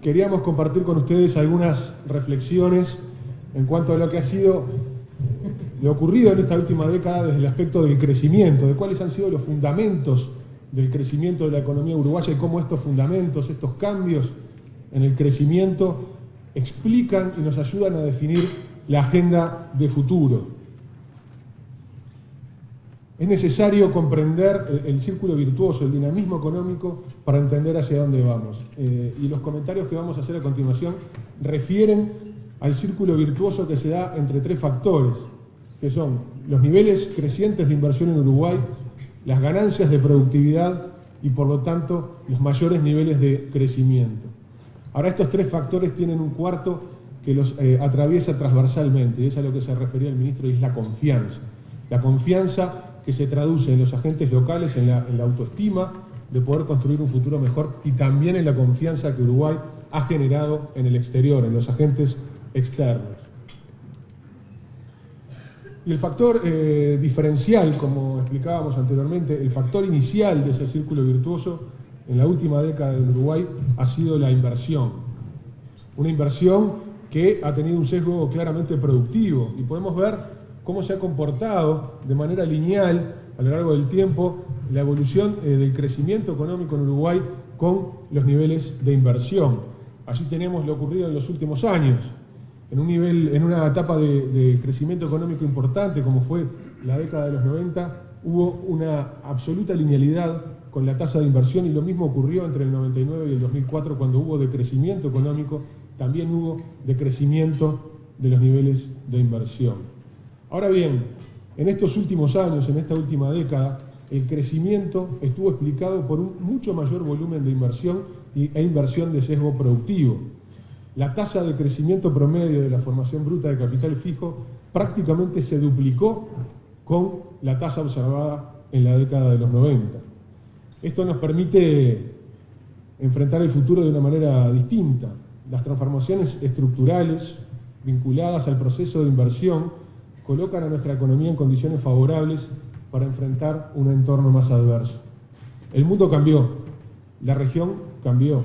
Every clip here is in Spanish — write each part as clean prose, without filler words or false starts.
queríamos compartir con ustedes algunas reflexiones en cuanto a lo que ha sido lo ocurrido en esta última década desde el aspecto del crecimiento, de cuáles han sido los fundamentos del crecimiento de la economía uruguaya y cómo estos fundamentos, estos cambios en el crecimiento explican y nos ayudan a definir la agenda de futuro. Es necesario comprender el círculo virtuoso, el dinamismo económico, para entender hacia dónde vamos. Y los comentarios que vamos a hacer a continuación refieren al círculo virtuoso que se da entre tres factores, que son los niveles crecientes de inversión en Uruguay, las ganancias de productividad y, por lo tanto, los mayores niveles de crecimiento. Ahora, estos tres factores tienen un cuarto que los atraviesa transversalmente, y es a lo que se refería el ministro, y es la confianza. La confianza que se traduce en los agentes locales, en la autoestima de poder construir un futuro mejor, y también en la confianza que Uruguay ha generado en el exterior, en los agentes externos. Y el factor diferencial, como explicábamos anteriormente, el factor inicial de ese círculo virtuoso en la última década en Uruguay ha sido la inversión. Una inversión que ha tenido un sesgo claramente productivo, y podemos ver cómo se ha comportado de manera lineal a lo largo del tiempo la evolución del crecimiento económico en Uruguay con los niveles de inversión. Allí tenemos lo ocurrido en los últimos años. En una etapa de crecimiento económico importante, como fue la década de los 90, hubo una absoluta linealidad con la tasa de inversión, y lo mismo ocurrió entre el 99 y el 2004, cuando hubo decrecimiento económico, también hubo decrecimiento de los niveles de inversión. Ahora bien, en estos últimos años, en esta última década, el crecimiento estuvo explicado por un mucho mayor volumen de inversión e inversión de sesgo productivo. La tasa de crecimiento promedio de la formación bruta de capital fijo prácticamente se duplicó con la tasa observada en la década de los 90. Esto nos permite enfrentar el futuro de una manera distinta. Las transformaciones estructurales vinculadas al proceso de inversión colocan a nuestra economía en condiciones favorables para enfrentar un entorno más adverso. El mundo cambió, la región cambió,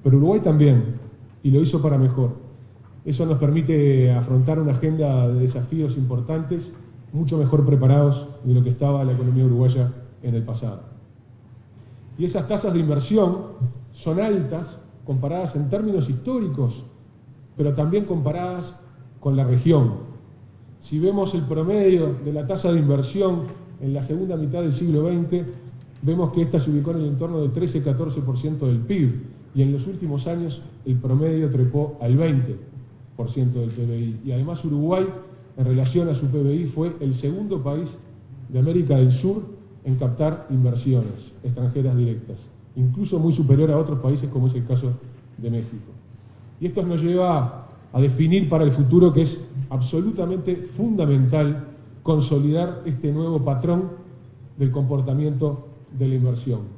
pero Uruguay también, y lo hizo para mejor. Eso nos permite afrontar una agenda de desafíos importantes, mucho mejor preparados de lo que estaba la economía uruguaya en el pasado. Y esas tasas de inversión son altas comparadas en términos históricos, pero también comparadas con la región. Si vemos el promedio de la tasa de inversión en la segunda mitad del siglo XX, vemos que esta se ubicó en el entorno del 13-14% del PIB, y en los últimos años el promedio trepó al 20% del PBI. Y además Uruguay, en relación a su PBI, fue el segundo país de América del Sur en captar inversiones extranjeras directas, incluso muy superior a otros países como es el caso de México. Y esto nos lleva a definir para el futuro que es absolutamente fundamental consolidar este nuevo patrón del comportamiento de la inversión.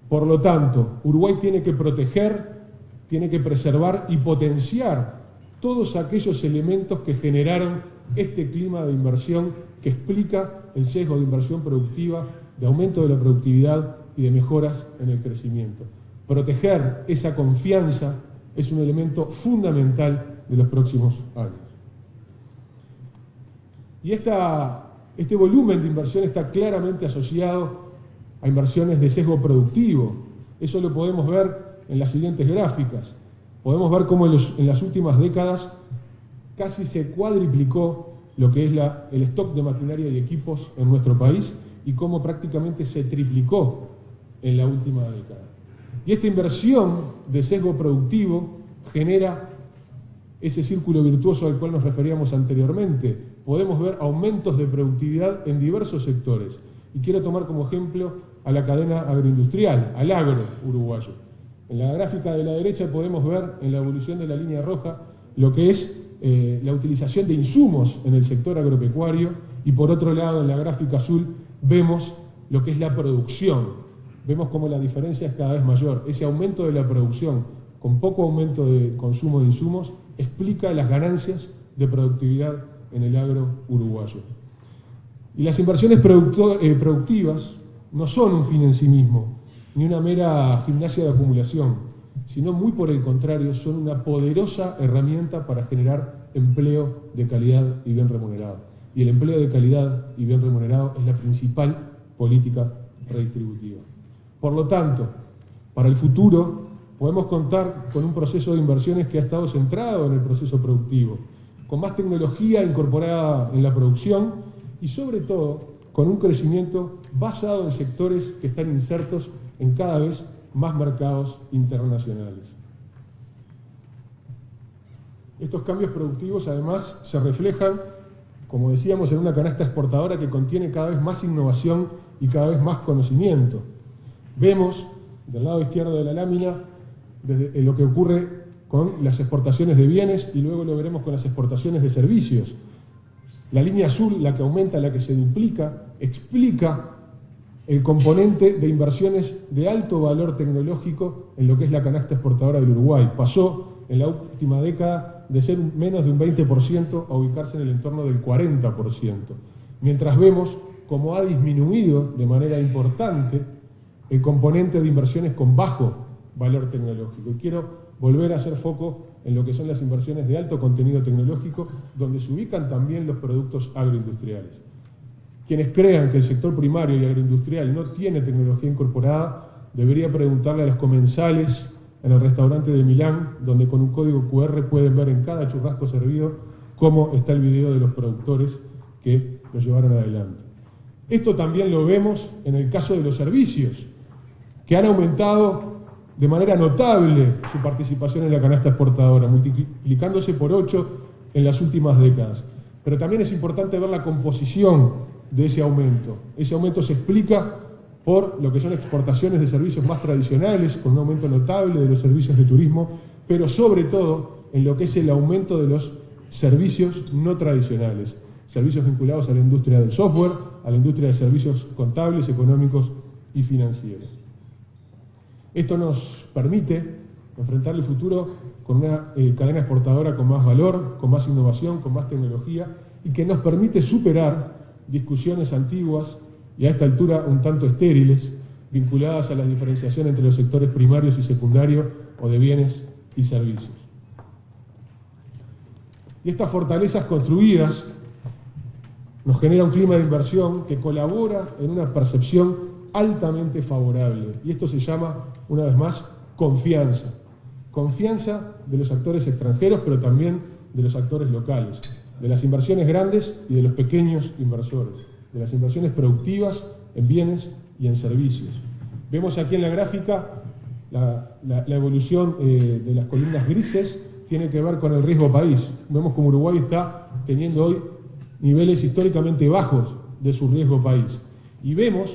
Por lo tanto, Uruguay tiene que proteger, tiene que preservar y potenciar todos aquellos elementos que generaron este clima de inversión que explica el sesgo de inversión productiva, de aumento de la productividad y de mejoras en el crecimiento. Proteger esa confianza es un elemento fundamental de los próximos años. Y este volumen de inversión está claramente asociado a inversiones de sesgo productivo. Eso lo podemos ver en las siguientes gráficas. Podemos ver cómo en las últimas décadas casi se cuadriplicó lo que es el stock de maquinaria y equipos en nuestro país, y cómo prácticamente se triplicó en la última década. Y esta inversión de sesgo productivo genera ese círculo virtuoso al cual nos referíamos anteriormente. Podemos ver aumentos de productividad en diversos sectores. Y quiero tomar como ejemplo a la cadena agroindustrial, al agro uruguayo. En la gráfica de la derecha podemos ver en la evolución de la línea roja lo que es la utilización de insumos en el sector agropecuario, y por otro lado en la gráfica azul vemos lo que es la producción. Vemos cómo la diferencia es cada vez mayor. Ese aumento de la producción con poco aumento de consumo de insumos explica las ganancias de productividad en el agro uruguayo. Y las inversiones productivas no son un fin en sí mismo, ni una mera gimnasia de acumulación. sino muy por el contrario, son una poderosa herramienta para generar empleo de calidad y bien remunerado. Y el empleo de calidad y bien remunerado es la principal política redistributiva. Por lo tanto, para el futuro podemos contar con un proceso de inversiones que ha estado centrado en el proceso productivo, con más tecnología incorporada en la producción y sobre todo con un crecimiento basado en sectores que están insertos en cada vez más mercados internacionales. Estos cambios productivos además se reflejan, como decíamos, en una canasta exportadora que contiene cada vez más innovación y cada vez más conocimiento. Vemos del lado izquierdo de la lámina desde lo que ocurre con las exportaciones de bienes y luego lo veremos con las exportaciones de servicios. La línea azul, la que aumenta, la que se duplica, explica el componente de inversiones de alto valor tecnológico en lo que es la canasta exportadora del Uruguay. Pasó en la última década de ser menos de un 20% a ubicarse en el entorno del 40%, mientras vemos cómo ha disminuido de manera importante el componente de inversiones con bajo valor tecnológico. Y quiero volver a hacer foco en lo que son las inversiones de alto contenido tecnológico, donde se ubican también los productos agroindustriales. Quienes crean que el sector primario y agroindustrial no tiene tecnología incorporada, debería preguntarle a los comensales en el restaurante de Milán, donde con un código QR pueden ver en cada churrasco servido cómo está el video de los productores que lo llevaron adelante. Esto también lo vemos en el caso de los servicios, que han aumentado de manera notable su participación en la canasta exportadora, multiplicándose por 8 en las últimas décadas. Pero también es importante ver la composición de ese aumento. Ese aumento se explica por lo que son exportaciones de servicios más tradicionales, con un aumento notable de los servicios de turismo, pero sobre todo en lo que es el aumento de los servicios no tradicionales, servicios vinculados a la industria del software, a la industria de servicios contables, económicos y financieros. Esto nos permite enfrentar el futuro con una cadena exportadora con más valor, con más innovación, con más tecnología y que nos permite superar discusiones antiguas y a esta altura un tanto estériles, vinculadas a la diferenciación entre los sectores primarios y secundarios o de bienes y servicios. Y estas fortalezas construidas nos genera un clima de inversión que colabora en una percepción altamente favorable. Y esto se llama, una vez más, confianza. Confianza de los actores extranjeros, pero también de los actores locales, de las inversiones grandes y de los pequeños inversores, de las inversiones productivas en bienes y en servicios. Vemos aquí en la gráfica la evolución de las columnas grises, tiene que ver con el riesgo país. Vemos como Uruguay está teniendo hoy niveles históricamente bajos de su riesgo país. Y vemos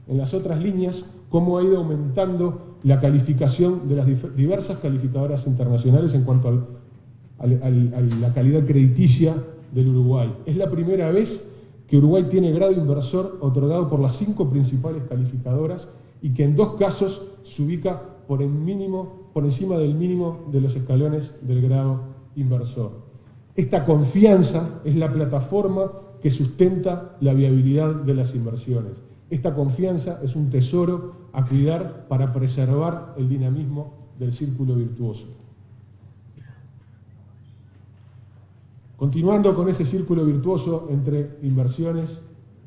en las otras líneas cómo ha ido aumentando la calificación de las diversas calificadoras internacionales en cuanto a la calidad crediticia del Uruguay. Es la primera vez que Uruguay tiene grado inversor otorgado por las 5 principales calificadoras y que en 2 casos se ubica por encima del mínimo de los escalones del grado inversor. Esta confianza es la plataforma que sustenta la viabilidad de las inversiones. Esta confianza es un tesoro a cuidar para preservar el dinamismo del círculo virtuoso. Continuando con ese círculo virtuoso entre inversiones,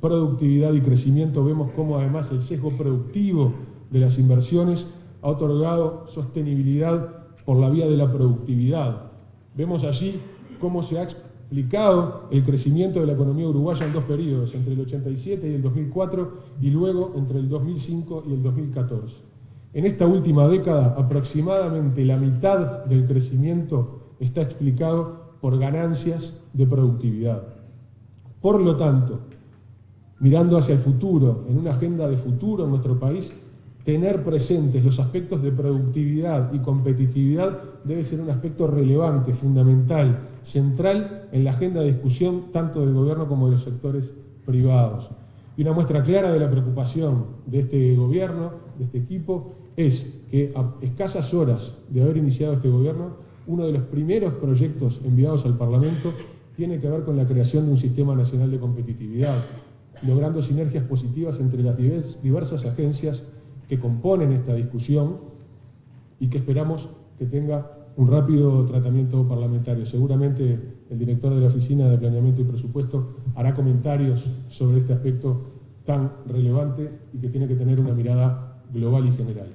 productividad y crecimiento, vemos cómo además el sesgo productivo de las inversiones ha otorgado sostenibilidad por la vía de la productividad. Vemos allí cómo se ha explicado el crecimiento de la economía uruguaya en 2 periodos, entre el 87 y el 2004 y luego entre el 2005 y el 2014. En esta última década, aproximadamente la mitad del crecimiento está explicado por ganancias de productividad. Por lo tanto, mirando hacia el futuro, en una agenda de futuro en nuestro país, tener presentes los aspectos de productividad y competitividad debe ser un aspecto relevante, fundamental, central en la agenda de discusión tanto del gobierno como de los sectores privados. Y una muestra clara de la preocupación de este gobierno, de este equipo, es que a escasas horas de haber iniciado este gobierno, uno de los primeros proyectos enviados al Parlamento tiene que ver con la creación de un sistema nacional de competitividad, logrando sinergias positivas entre las diversas agencias que componen esta discusión y que esperamos que tenga un rápido tratamiento parlamentario. Seguramente el director de la Oficina de Planeamiento y Presupuesto hará comentarios sobre este aspecto tan relevante y que tiene que tener una mirada global y general.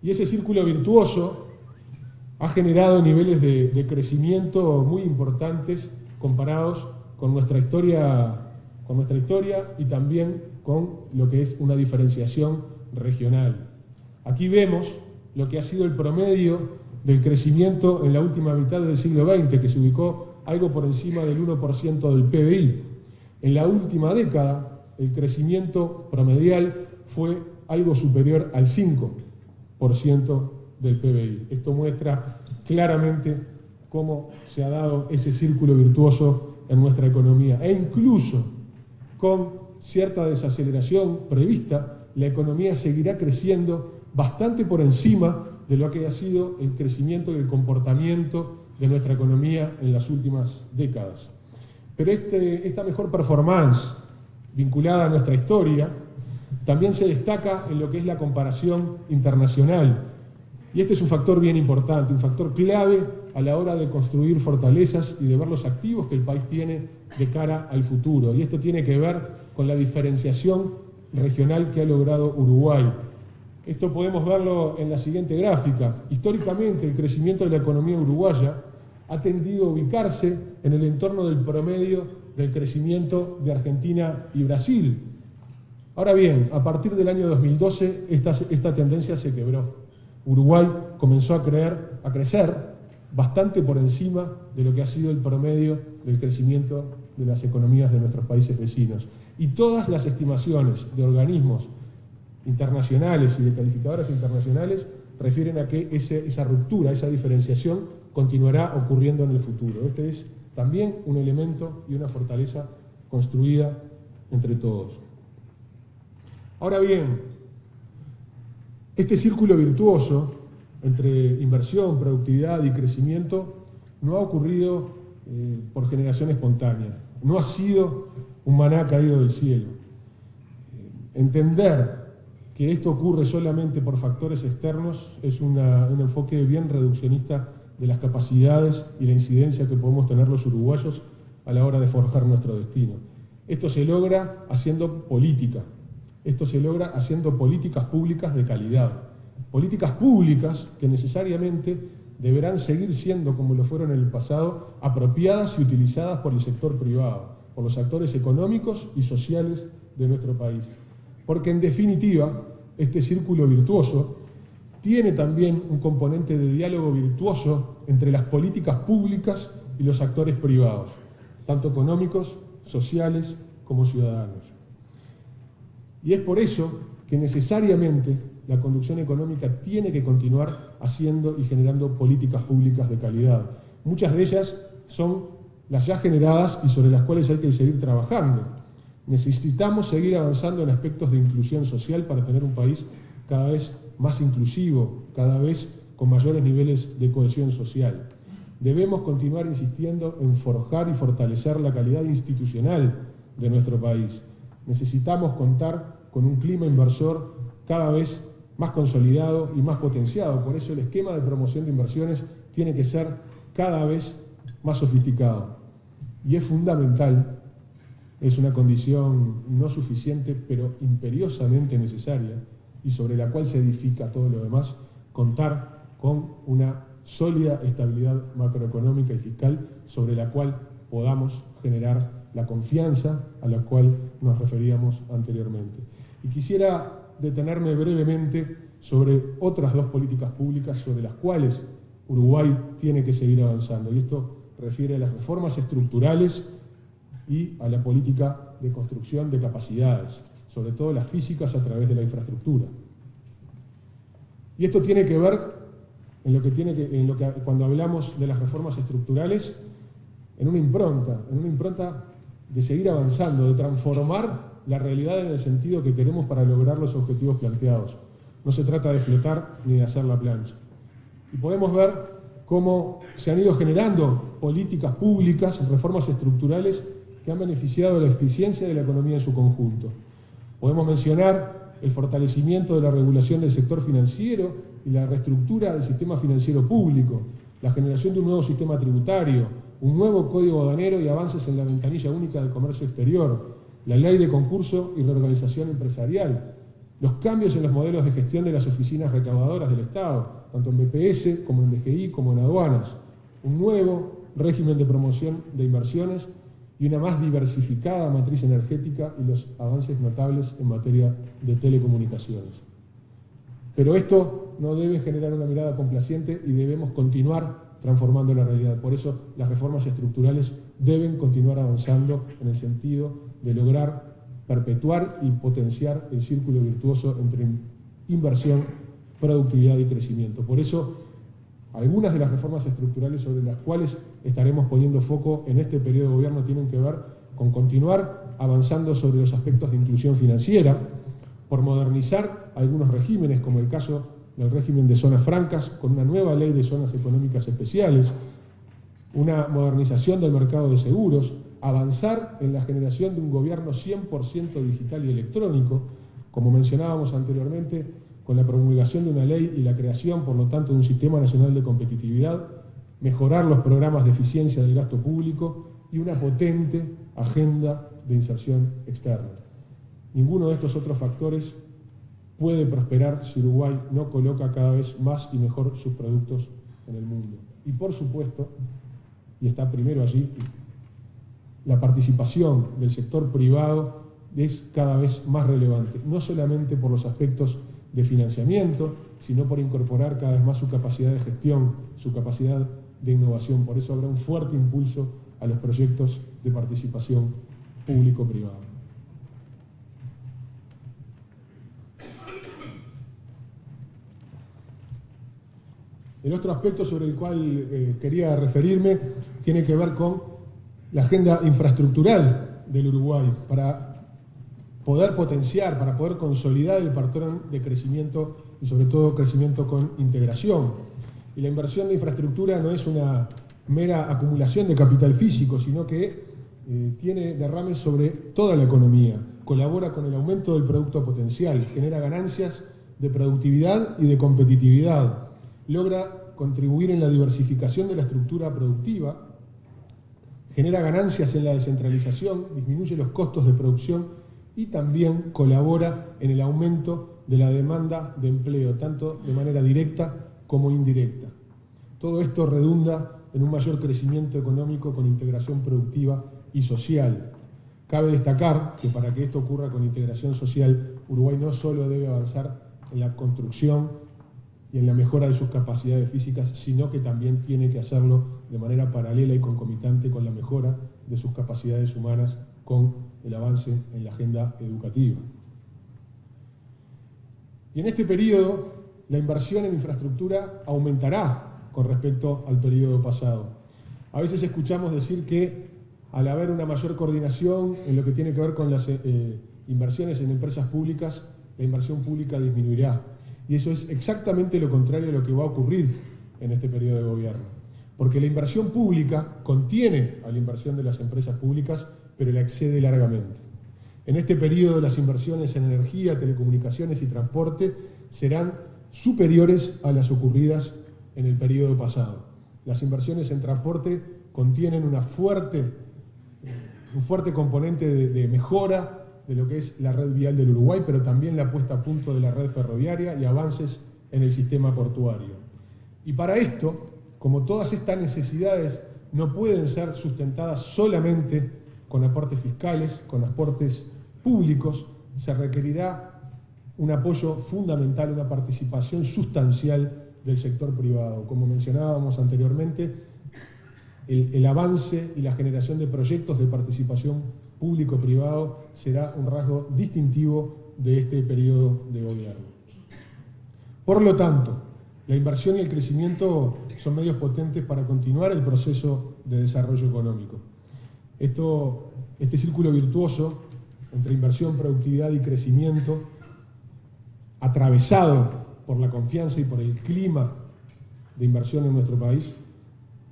Y ese círculo virtuoso ha generado niveles de crecimiento muy importantes comparados con nuestra historia y también con lo que es una diferenciación regional. Aquí vemos lo que ha sido el promedio del crecimiento en la última mitad del siglo XX, que se ubicó algo por encima del 1% del PBI. En la última década, el crecimiento promedial fue algo superior al 5% del PBI. Esto muestra claramente cómo se ha dado ese círculo virtuoso en nuestra economía. E incluso con cierta desaceleración prevista, la economía seguirá creciendo bastante por encima de lo que ha sido el crecimiento y el comportamiento de nuestra economía en las últimas décadas. Pero esta mejor performance vinculada a nuestra historia también se destaca en lo que es la comparación internacional. Y este es un factor bien importante, un factor clave a la hora de construir fortalezas y de ver los activos que el país tiene de cara al futuro. Y esto tiene que ver con la diferenciación regional que ha logrado Uruguay. Esto podemos verlo en la siguiente gráfica. Históricamente, el crecimiento de la economía uruguaya ha tendido a ubicarse en el entorno del promedio del crecimiento de Argentina y Brasil. Ahora bien, a partir del año 2012, esta tendencia se quebró. Uruguay comenzó a crecer bastante por encima de lo que ha sido el promedio del crecimiento de las economías de nuestros países vecinos. Y todas las estimaciones de organismos internacionales y de calificadoras internacionales refieren a que esa ruptura, esa diferenciación, continuará ocurriendo en el futuro. Este es también un elemento y una fortaleza construida entre todos. Ahora bien, este círculo virtuoso entre inversión, productividad y crecimiento no ha ocurrido por generación espontánea, no ha sido un maná caído del cielo. Entender que esto ocurre solamente por factores externos es un enfoque bien reduccionista de las capacidades y la incidencia que podemos tener los uruguayos a la hora de forjar nuestro destino. Esto se logra haciendo política. Esto se logra haciendo políticas públicas de calidad. Políticas públicas que necesariamente deberán seguir siendo, como lo fueron en el pasado, apropiadas y utilizadas por el sector privado, por los actores económicos y sociales de nuestro país. Porque en definitiva, este círculo virtuoso tiene también un componente de diálogo virtuoso entre las políticas públicas y los actores privados, tanto económicos, sociales como ciudadanos. Y es por eso que necesariamente la conducción económica tiene que continuar haciendo y generando políticas públicas de calidad. Muchas de ellas son las ya generadas y sobre las cuales hay que seguir trabajando. Necesitamos seguir avanzando en aspectos de inclusión social para tener un país cada vez más inclusivo, cada vez con mayores niveles de cohesión social. Debemos continuar insistiendo en forjar y fortalecer la calidad institucional de nuestro país. Necesitamos contar con un clima inversor cada vez más consolidado y más potenciado. Por eso el esquema de promoción de inversiones tiene que ser cada vez más sofisticado. Y es fundamental, es una condición no suficiente, pero imperiosamente necesaria, y sobre la cual se edifica todo lo demás, contar con una sólida estabilidad macroeconómica y fiscal sobre la cual podamos generar la confianza a la cual nos referíamos anteriormente. Y quisiera detenerme brevemente sobre otras dos políticas públicas sobre las cuales Uruguay tiene que seguir avanzando. Y esto refiere a las reformas estructurales y a la política de construcción de capacidades, sobre todo las físicas a través de la infraestructura. Y esto tiene que ver cuando hablamos de las reformas estructurales, en una impronta de seguir avanzando, de transformar la realidad en el sentido que queremos para lograr los objetivos planteados. No se trata de flotar ni de hacer la plancha. Y podemos ver cómo se han ido generando políticas públicas, reformas estructurales que han beneficiado la eficiencia de la economía en su conjunto. Podemos mencionar el fortalecimiento de la regulación del sector financiero y la reestructura del sistema financiero público, la generación de un nuevo sistema tributario, un nuevo código aduanero y avances en la ventanilla única de comercio exterior, la ley de concurso y reorganización empresarial, los cambios en los modelos de gestión de las oficinas recaudadoras del Estado, tanto en BPS como en DGI como en aduanas, un nuevo régimen de promoción de inversiones y una más diversificada matriz energética y los avances notables en materia de telecomunicaciones. Pero esto no debe generar una mirada complaciente y debemos continuar transformando la realidad. Por eso las reformas estructurales deben continuar avanzando en el sentido de lograr perpetuar y potenciar el círculo virtuoso entre inversión, productividad y crecimiento. Por eso, algunas de las reformas estructurales sobre las cuales estaremos poniendo foco en este periodo de gobierno tienen que ver con continuar avanzando sobre los aspectos de inclusión financiera, por modernizar algunos regímenes, como el caso del régimen de zonas francas, con una nueva ley de zonas económicas especiales, una modernización del mercado de seguros, avanzar en la generación de un gobierno 100% digital y electrónico, como mencionábamos anteriormente, con la promulgación de una ley y la creación, por lo tanto, de un Sistema Nacional de Competitividad, mejorar los programas de eficiencia del gasto público y una potente agenda de inserción externa. Ninguno de estos otros factores puede prosperar si Uruguay no coloca cada vez más y mejor sus productos en el mundo. Y por supuesto, y está primero allí, la participación del sector privado es cada vez más relevante, no solamente por los aspectos de financiamiento, sino por incorporar cada vez más su capacidad de gestión, su capacidad de innovación. Por eso habrá un fuerte impulso a los proyectos de participación público-privada. El otro aspecto sobre el cual quería referirme tiene que ver con la agenda infraestructural del Uruguay para poder potenciar, para poder consolidar el patrón de crecimiento y sobre todo crecimiento con integración. Y la inversión de infraestructura no es una mera acumulación de capital físico, sino que tiene derrames sobre toda la economía, colabora con el aumento del producto potencial, genera ganancias de productividad y de competitividad, logra contribuir en la diversificación de la estructura productiva, genera ganancias en la descentralización, disminuye los costos de producción y también colabora en el aumento de la demanda de empleo, tanto de manera directa como indirecta. Todo esto redunda en un mayor crecimiento económico con integración productiva y social. Cabe destacar que para que esto ocurra con integración social, Uruguay no solo debe avanzar en la construcción y en la mejora de sus capacidades físicas, sino que también tiene que hacerlo de manera paralela y concomitante con la mejora de sus capacidades humanas, con el avance en la agenda educativa. Y en este periodo, la inversión en infraestructura aumentará con respecto al periodo pasado. A veces escuchamos decir que al haber una mayor coordinación en lo que tiene que ver con las inversiones en empresas públicas, la inversión pública disminuirá. Y eso es exactamente lo contrario de lo que va a ocurrir en este periodo de gobierno. Porque la inversión pública contiene a la inversión de las empresas públicas, pero la excede largamente. En este periodo las inversiones en energía, telecomunicaciones y transporte serán superiores a las ocurridas en el periodo pasado. Las inversiones en transporte contienen un fuerte componente de mejora de lo que es la red vial del Uruguay, pero también la puesta a punto de la red ferroviaria y avances en el sistema portuario. Y para esto, como todas estas necesidades no pueden ser sustentadas solamente con aportes fiscales, con aportes públicos, se requerirá un apoyo fundamental, una participación sustancial del sector privado. Como mencionábamos anteriormente, el avance y la generación de proyectos de participación público-privado será un rasgo distintivo de este periodo de gobierno. Por lo tanto, la inversión y el crecimiento son medios potentes para continuar el proceso de desarrollo económico. Este círculo virtuoso entre inversión, productividad y crecimiento, atravesado por la confianza y por el clima de inversión en nuestro país,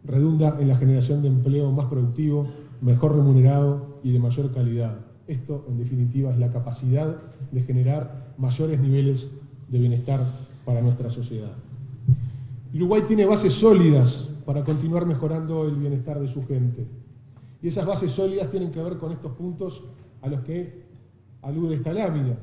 redunda en la generación de empleo más productivo, mejor remunerado y de mayor calidad. Esto, en definitiva, es la capacidad de generar mayores niveles de bienestar para nuestra sociedad. Uruguay tiene bases sólidas para continuar mejorando el bienestar de su gente. Y esas bases sólidas tienen que ver con estos puntos a los que alude esta lámina.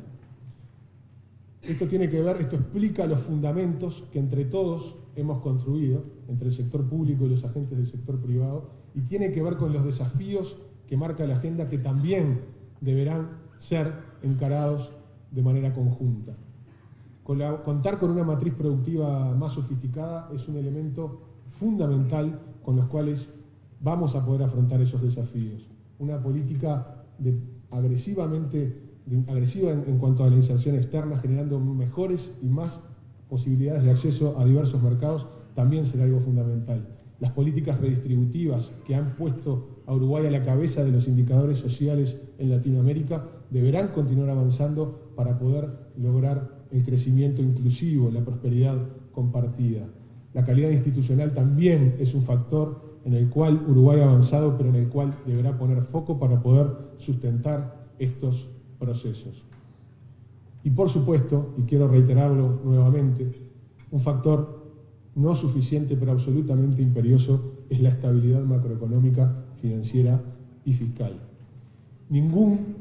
Esto explica los fundamentos que entre todos hemos construido, entre el sector público y los agentes del sector privado, y tiene que ver con los desafíos que marca la agenda, que también deberán ser encarados de manera conjunta. Contar con una matriz productiva más sofisticada es un elemento fundamental con los cuales vamos a poder afrontar esos desafíos. Una política agresiva en cuanto a la inserción externa, generando mejores y más posibilidades de acceso a diversos mercados, también será algo fundamental. Las políticas redistributivas que han puesto a Uruguay a la cabeza de los indicadores sociales en Latinoamérica deberán continuar avanzando para poder lograr el crecimiento inclusivo, la prosperidad compartida. La calidad institucional también es un factor en el cual Uruguay ha avanzado, pero en el cual deberá poner foco para poder sustentar estos procesos. Y por supuesto, y quiero reiterarlo nuevamente, un factor no suficiente pero absolutamente imperioso es la estabilidad macroeconómica, financiera y fiscal. Ningún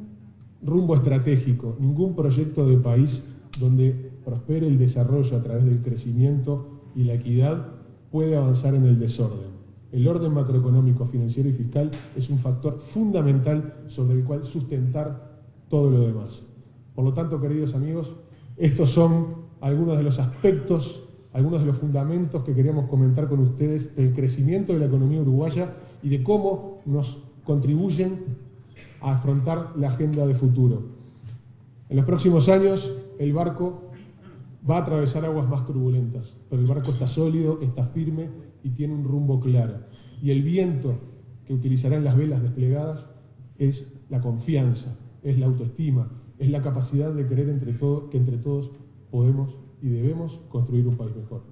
rumbo estratégico, ningún proyecto de país donde prospere el desarrollo a través del crecimiento y la equidad puede avanzar en el desorden. El orden macroeconómico, financiero y fiscal es un factor fundamental sobre el cual sustentar todo lo demás. Por lo tanto, queridos amigos, estos son algunos de los aspectos, algunos de los fundamentos que queríamos comentar con ustedes del crecimiento de la economía uruguaya y de cómo nos contribuyen a afrontar la agenda de futuro. En los próximos años, el barco va a atravesar aguas más turbulentas, pero el barco está sólido, está firme y tiene un rumbo claro. Y el viento que utilizarán las velas desplegadas es la confianza, es la autoestima, es la capacidad de creer que entre todos podemos y debemos construir un país mejor.